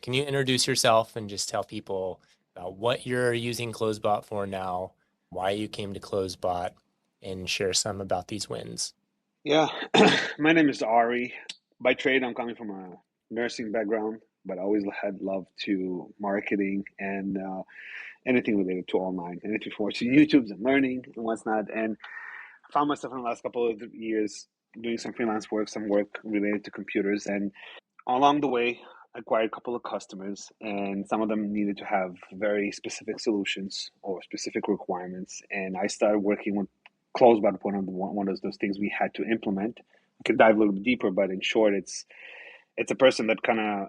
Can you introduce yourself and just tell people about what you're using CloseBot for now, why you came to CloseBot, and share some about these wins? Yeah, my name is Ari. By trade, I'm coming from a nursing background, but I always had love to marketing and anything related to online, anything from watching YouTubes and learning and whatnot. And I found myself in the last couple of years doing some freelance work, some work related to computers. And along the way, I acquired a couple of customers, and some of them needed to have very specific solutions or specific requirements. And I started working with CloseBot, one of those things we had to implement. I could dive a little bit deeper, but in short, it's a person that kind of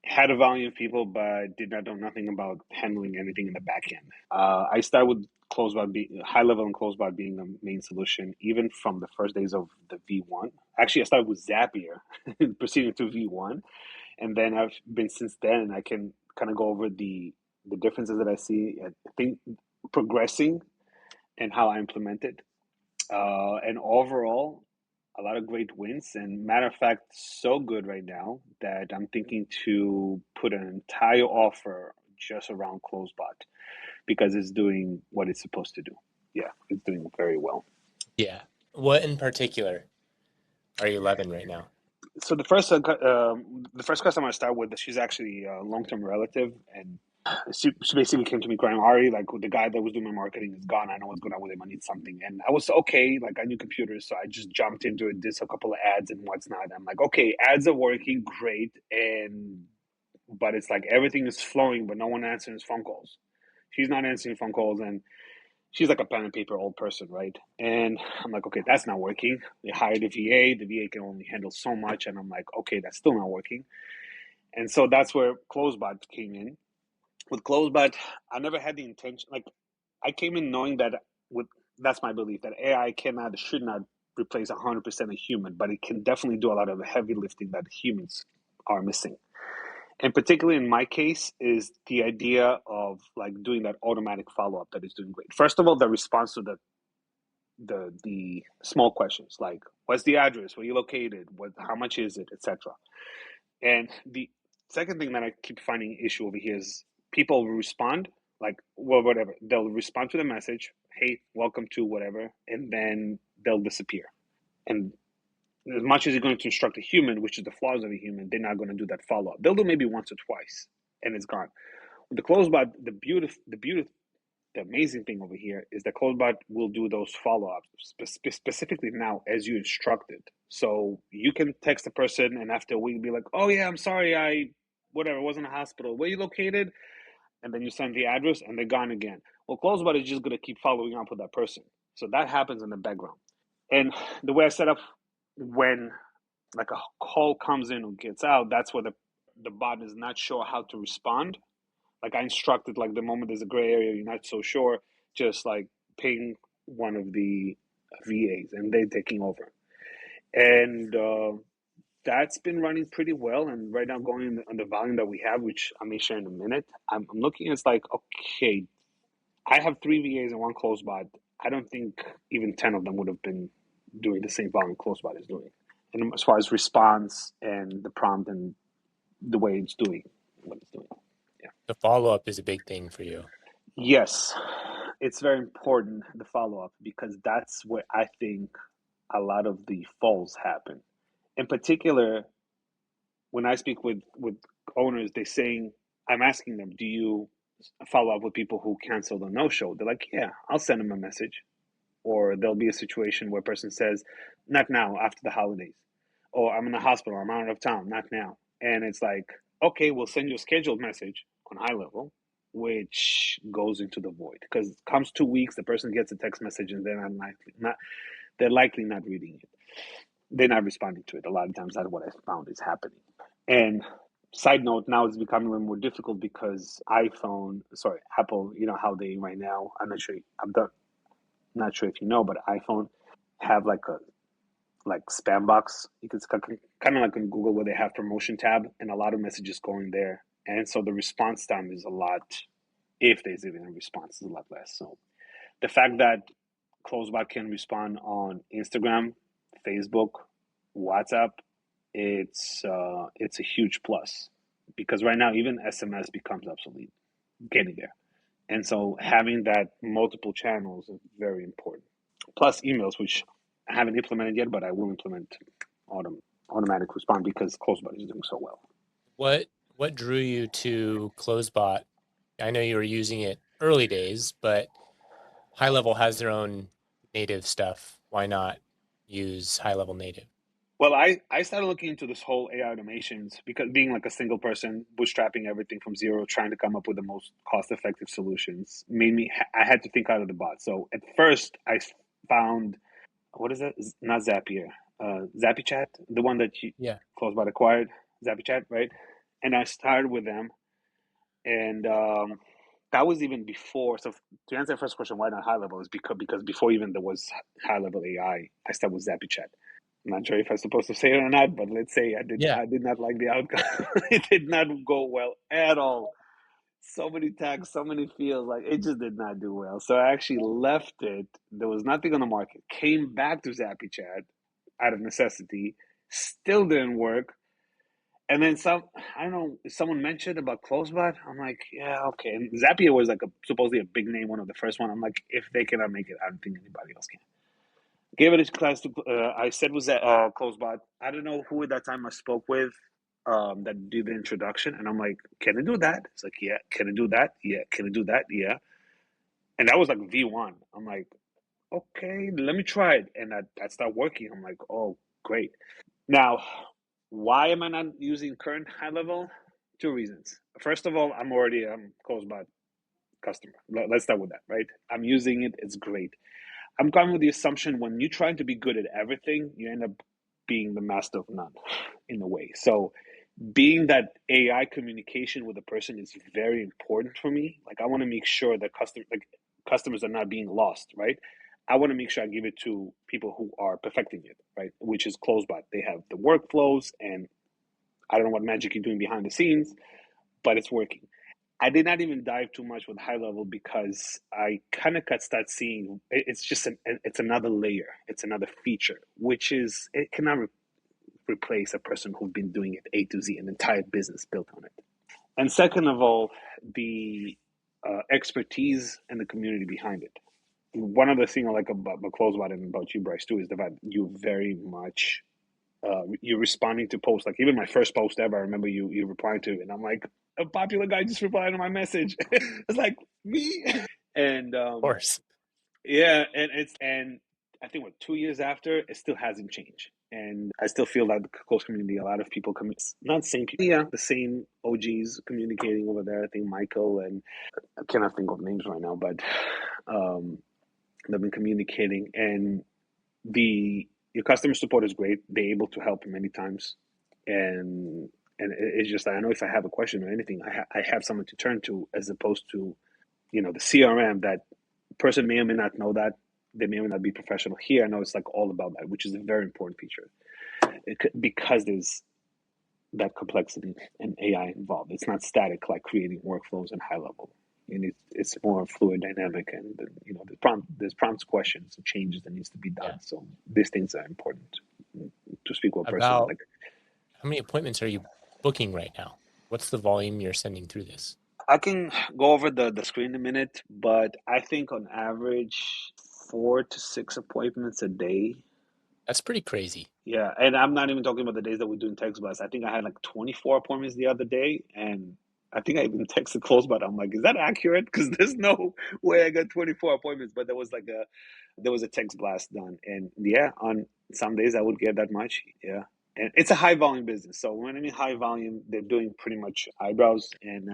had a volume of people, but did not know nothing about handling anything in the back end. I started with HighLevel and CloseBot being the main solution, even from the first days of the V1. Actually, I started with Zapier, proceeding to V1, and then I've been since then. And I can kind of go over the differences that I see. I think progressing and how I implement it, and overall, a lot of great wins. And matter of fact, so good right now that I'm thinking to put an entire offer just around CloseBot because it's doing what it's supposed to do. Yeah, it's doing very well. Yeah. What in particular are you loving right now? So the first customer I start with, she's actually a long-term relative, and she basically came to me crying, Ari, like the guy that was doing my marketing is gone. I know what's going on with him. I need something. And I was okay. Like I knew computers. So I just jumped into it, did a couple of ads and what's not. I'm like, okay, ads are working great. But it's like everything is flowing, but no one answering his phone calls. She's not answering phone calls. And she's like a pen and paper old person, right? And I'm like, okay, that's not working. They hired a VA. The VA can only handle so much. And I'm like, okay, that's still not working. And so that's where CloseBot came in. With CloseBot, I never had the intention. Like, I came in knowing that with that's my belief that AI cannot, should not replace 100% a human, but it can definitely do a lot of the heavy lifting that humans are missing. And particularly in my case, is the idea of like doing that automatic follow up that is doing great. First of all, the response to the small questions like what's the address, where you located, what, how much is it, etc. And the second thing that I keep finding issue over here is people respond like, well, whatever. They'll respond to the message, hey, welcome to whatever, and then they'll disappear. And as much as you're going to instruct a human, which is the flaws of a human, they're not going to do that follow up. They'll do maybe once or twice, and it's gone. With the CloseBot, the amazing thing over here is that CloseBot will do those follow ups specifically now as you instructed. So you can text a person and after a week be like, "Oh yeah, I'm sorry, I whatever was in a hospital. Where you located?" And then you send the address and they're gone again. Well, CloseBot is just gonna keep following up with that person. So that happens in the background. And the way I set up when like a call comes in or gets out, that's where the bot is not sure how to respond. Like I instructed, like the moment there's a gray area, you're not so sure, just like ping one of the VAs and they're taking over. And that's been running pretty well. And right now, going on the volume that we have, which I may share in a minute, I'm looking. It's like okay, I have three VAs and one CloseBot. I don't think even 10 of them would have been doing the same volume CloseBot is doing. And as far as response and the prompt and the way it's doing what it's doing. Yeah. The follow-up is a big thing for you. Yes, it's very important, the follow up, because that's where I think a lot of the falls happen. In particular, when I speak with owners, they saying, I'm asking them, do you follow up with people who canceled or no show? They're like, yeah, I'll send them a message. Or there'll be a situation where a person says, not now, after the holidays. Or I'm in the hospital, I'm out of town, not now. And it's like, okay, we'll send you a scheduled message on HighLevel, which goes into the void. Because it comes 2 weeks, the person gets a text message and they're likely not reading it. They're not responding to it. A lot of times that's what I found is happening. And side note, now it's becoming a little more difficult because Apple, you know how they right now, not sure if you know, but iPhone have like a like spam box. You can kind of like in Google where they have promotion tab and a lot of messages going there, and so the response time is a lot. If there's even a response, is a lot less. So the fact that CloseBot can respond on Instagram, Facebook, WhatsApp, it's a huge plus because right now even SMS becomes obsolete, getting there. And so having that multiple channels is very important. Plus emails, which I haven't implemented yet, but I will implement autom- automatic respond because CloseBot is doing so well. What drew you to CloseBot? I know you were using it early days, but HighLevel has their own native stuff. Why not use HighLevel native? Well, I started looking into this whole AI automations because being like a single person, bootstrapping everything from zero, trying to come up with the most cost-effective solutions made me, I had to think out of the box. So at first, I found, what is it? Not Zapier, ZappyChat, the one that Yeah. CloseBot acquired, ZappyChat, right? And I started with them, and that was even before. So to answer the first question, why not HighLevel is because before even there was HighLevel AI, I started with ZappyChat. I'm not sure if I'm supposed to say it or not, but let's say Yeah. I did not like the outcome. It did not go well at all. So many tags, so many fields, like it just did not do well. So I actually left it. There was nothing on the market. Came back to ZappyChat out of necessity. Still didn't work. And then some, I don't know, someone mentioned about CloseBot. I'm like, yeah, okay. And Zapier was like supposedly a big name, one of the first one. I'm like, if they cannot make it, I don't think anybody else can. Gave it a class to. I said was that CloseBot. I don't know who at that time I spoke with that did the introduction, and I'm like, can I do that? It's like, yeah. Can I do that? Yeah. Can I do that? Yeah. And that was like V1. I'm like, okay, let me try it, and that started working. I'm like, oh, great. Now, why am I not using current HighLevel? Two reasons. First of all, I'm already a CloseBot customer. Let's start with that, right? I'm using it. It's great. I'm going with the assumption when you're trying to be good at everything, you end up being the master of none in a way. So being that AI communication with a person is very important for me. Like I want to make sure that customers are not being lost, right? I want to make sure I give it to people who are perfecting it, right? Which is CloseBot. They have the workflows, and I don't know what magic you're doing behind the scenes, but it's working. I did not even dive too much with HighLevel because I kind of got start seeing it's just it's another layer, it's another feature, which is it cannot replace a person who's been doing it A to Z, an entire business built on it. And second of all, the expertise and the community behind it. One of the things I like about CloseBot and about you, Bryce, too, is that you very much you're responding to posts. Like even my first post ever, I remember you replying to, and I'm like, a popular guy just replied to my message. It's like me, and Of course. yeah, and I think what 2 years after, it still hasn't changed, and I still feel like the close community, a lot of people come, not the same people, yeah, the same OGs communicating over there. I think Michael and I cannot think of names right now, but um, they've been communicating, and the your customer support is great. They're able to help many times, and it's just I know if I have a question or anything, I have someone to turn to as opposed to the CRM that person may or may not know that they may or may not be professional. Here, I know it's like all about that, which is a very important feature because there's that complexity and AI involved. It's not static like creating workflows in HighLevel. And it's more fluid, dynamic, and there's prompts, questions, and changes that needs to be Yeah. done. So these things are important to speak with a person. About Like how many appointments are you booking right now? What's the volume you're sending through this? I can go over the screen in a minute, but I think on average 4 to 6 appointments a day. That's pretty crazy. Yeah, and I'm not even talking about the days that we're doing text blasts. I think I had like 24 appointments the other day, and I think I even texted CloseBot. I'm like, is that accurate? Because there's no way I got 24 appointments, but there was a text blast done, and yeah, on some days I would get that much. Yeah, and it's a high volume business. So when I mean high volume, they're doing pretty much eyebrows, and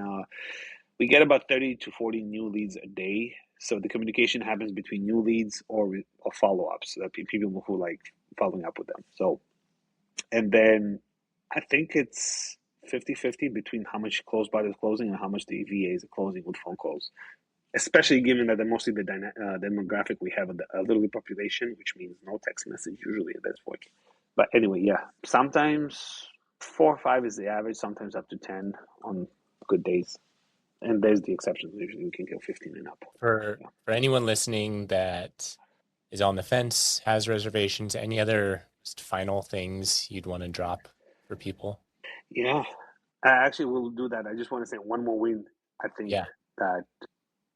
we get about 30 to 40 new leads a day. So the communication happens between new leads or follow ups, people who like following up with them. So, and then I think it's 50-50 between how much CloseBot is closing and how much the VAs are closing with phone calls, especially given that mostly the demographic we have a little bit population, which means no text message usually at this point. But anyway, yeah, sometimes 4 or 5 is the average, sometimes up to 10 on good days. And there's the exceptions. Usually we can go 15 and up. Yeah. For anyone listening that is on the fence, has reservations, any other just final things you'd want to drop for people? Yeah. I actually will do that. I just want to say one more win. I think Yeah. that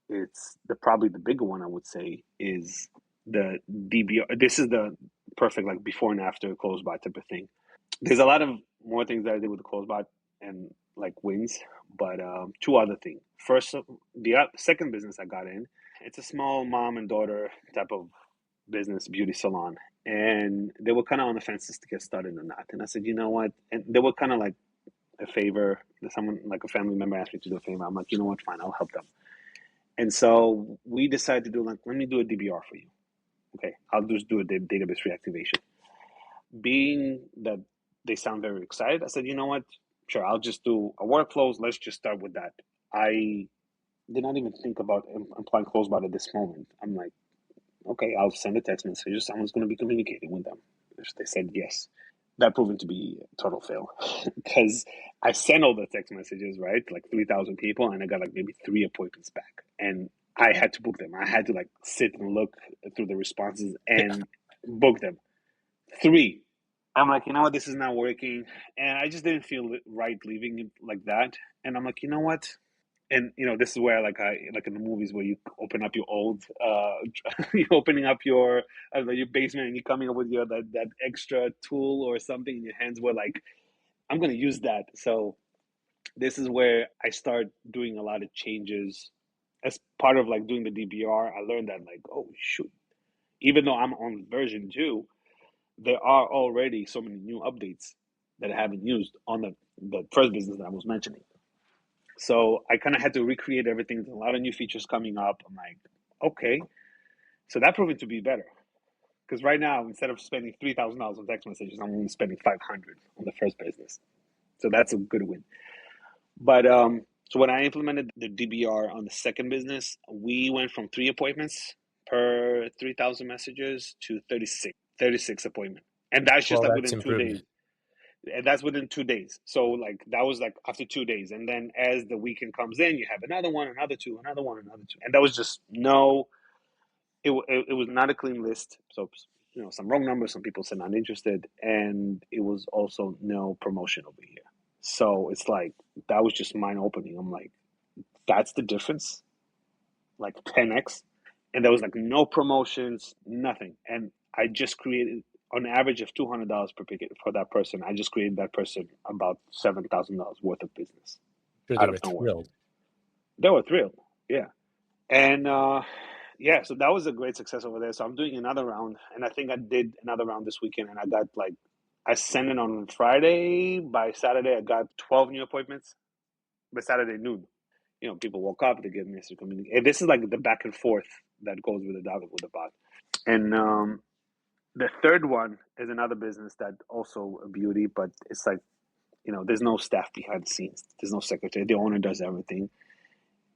it's probably the bigger one. I would say is the DBR. This is the perfect like before and after CloseBot type of thing. There's a lot of more things that I did with the CloseBot and like wins, but two other things. First, the second business I got in, it's a small mom and daughter type of business, beauty salon, and they were kind of on the fences to get started or not. And I said, you know what? And they were kind of like a favor. Someone like a family member asked me to do a favor. I'm like, you know what? Fine, I'll help them. And so we decided to do like, let me do a DBR for you. Okay, I'll just do a database reactivation. Being that they sound very excited, I said, you know what? Sure, I'll just do a workflows. Let's just start with that. I did not even think about applying CloseBot at this moment. I'm like, okay, I'll send a text message. Someone's going to be communicating with them. They said yes. That proven to be a total fail because I sent all the text messages, right? Like 3,000 people, and I got like maybe 3 appointments back. And I had to book them. I had to like sit and look through the responses Yeah. and book them. Three. I'm like, you know what? This is not working. And I just didn't feel right leaving it like that. And I'm like, you know what? And this is where I like in the movies where you open up your old you're opening up your I don't know, your basement and you're coming up with your that extra tool or something in your hands where like I'm gonna use that. So this is where I start doing a lot of changes as part of like doing the DBR. I learned that like, oh shoot, even though I'm on version 2, there are already so many new updates that I haven't used on the first business that I was mentioning. So I kind of had to recreate everything. There's a lot of new features coming up. I'm like, okay. So that proved to be better. Because right now, instead of spending $3,000 on text messages, I'm only spending 500 on the first business. So that's a good win. But so when I implemented the DBR on the second business, we went from 3 appointments per 3,000 messages to 36 appointment. And that's just Well, like that's within 2 days. improvement. And that's within 2 days. So like that was like after 2 days, and then as the weekend comes in, you have another one, another two, another one, another two, and that was just no. It was not a clean list. So some wrong numbers. Some people said not interested, and it was also no promotion over here. So it's like that was just mind opening. I'm like, that's the difference, like 10x, and there was like no promotions, nothing, and I just created on average of $200 per ticket for that person. I just created that person about $7,000 worth of business Sure, they out of were nowhere. thrilled. They were thrilled, yeah, and yeah, so that was a great success over there. So I'm doing another round, and I think I did another round this weekend, and I got like I sent it on Friday. By Saturday, I got 12 new appointments. By Saturday noon, people woke up, they get message communication. And this is like the back and forth that goes with the bot. And the third one is another business that also a beauty, but it's like there's no staff behind the scenes. There's no secretary. The owner does everything,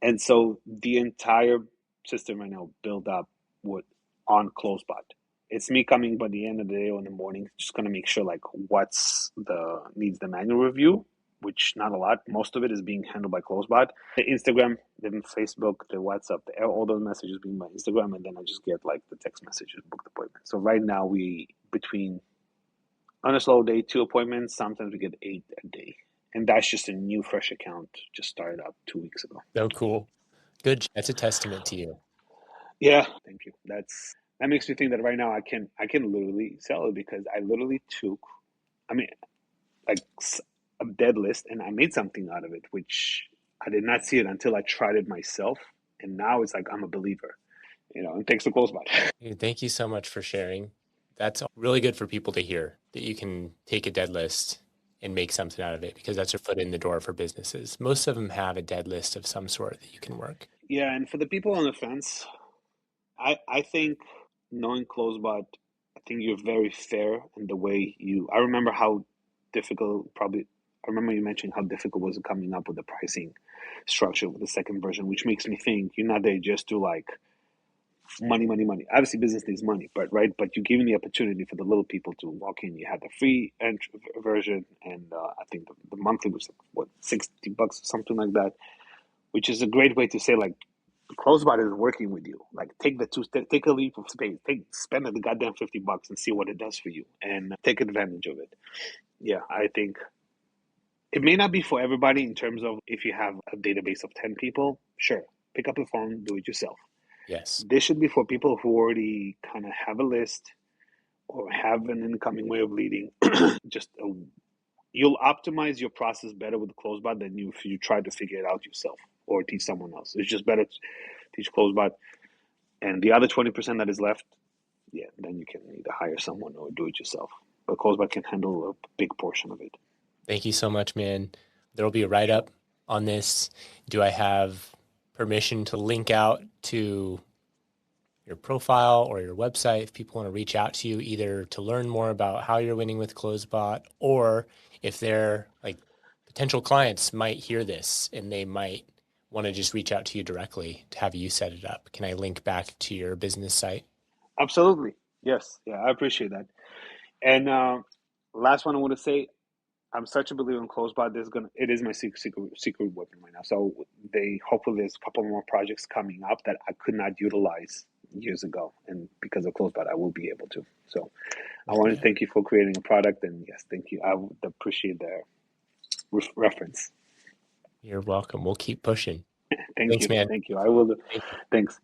and so the entire system right now built up with on CloseBot. It's me coming by the end of the day or in the morning, just gonna make sure like what's the needs the manual review, which not a lot. Most of it is being handled by CloseBot. The Instagram, then Facebook, the WhatsApp, all those messages being by Instagram, and then I just get like the text messages, booked appointment. So right now we between on a slow day 2 appointments. Sometimes we get 8 a day, and that's just a new fresh account just started up 2 weeks ago. So cool. Good. That's a testament to you. Yeah, thank you. That makes me think that right now I can literally sell it because I literally took, I mean, like a dead list and I made something out of it, which I did not see it until I tried it myself, and now it's like I'm a believer, and thanks to CloseBot. Hey, thank you so much for sharing. That's really good for people to hear that you can take a dead list and make something out of it because that's your foot in the door for businesses. Most of them have a dead list of some sort that you can work. Yeah, and for the people on the fence, I think knowing CloseBot, I think you're very fair in the way you. I remember how difficult probably. I remember you mentioning how difficult was coming up with the pricing structure with the second version, which makes me think you're not there just to like money, money, money. Obviously, business needs money, but right, but you're giving the opportunity for the little people to walk in. You had the free version, and I think the monthly was like, what, $60 or something like that, which is a great way to say like CloseBot is working with you. Like take a leap of faith. Spend the goddamn $50 and see what it does for you, and take advantage of it. Yeah, I think It may not be for everybody in terms of if you have a database of 10 people, sure, pick up the phone, do it yourself. Yes. This should be for people who already kind of have a list or have an incoming way of leading. Just you'll optimize your process better with CloseBot than if you try to figure it out yourself or teach someone else. It's just better to teach CloseBot. And the other 20% that is left, yeah, then you can either hire someone or do it yourself. But CloseBot can handle a big portion of it. Thank you so much, man. There will be a write up on this. Do I have permission to link out to your profile or your website if people want to reach out to you either to learn more about how you're winning with CloseBot, or if they're like potential clients might hear this and they might want to just reach out to you directly to have you set it up? Can I link back to your business site? Absolutely. Yes. Yeah, I appreciate that. And last one I want to say, I'm such a believer in CloseBot. It is my secret weapon right now. So they hopefully there's a couple more projects coming up that I could not utilize years ago, and because of CloseBot, I will be able to. So I Heck want to yeah. thank you for creating a product, and yes, thank you. I would appreciate the reference. You're welcome. We'll keep pushing. Thank Thanks, you. man. Thank you. I will. Thank you. Thanks.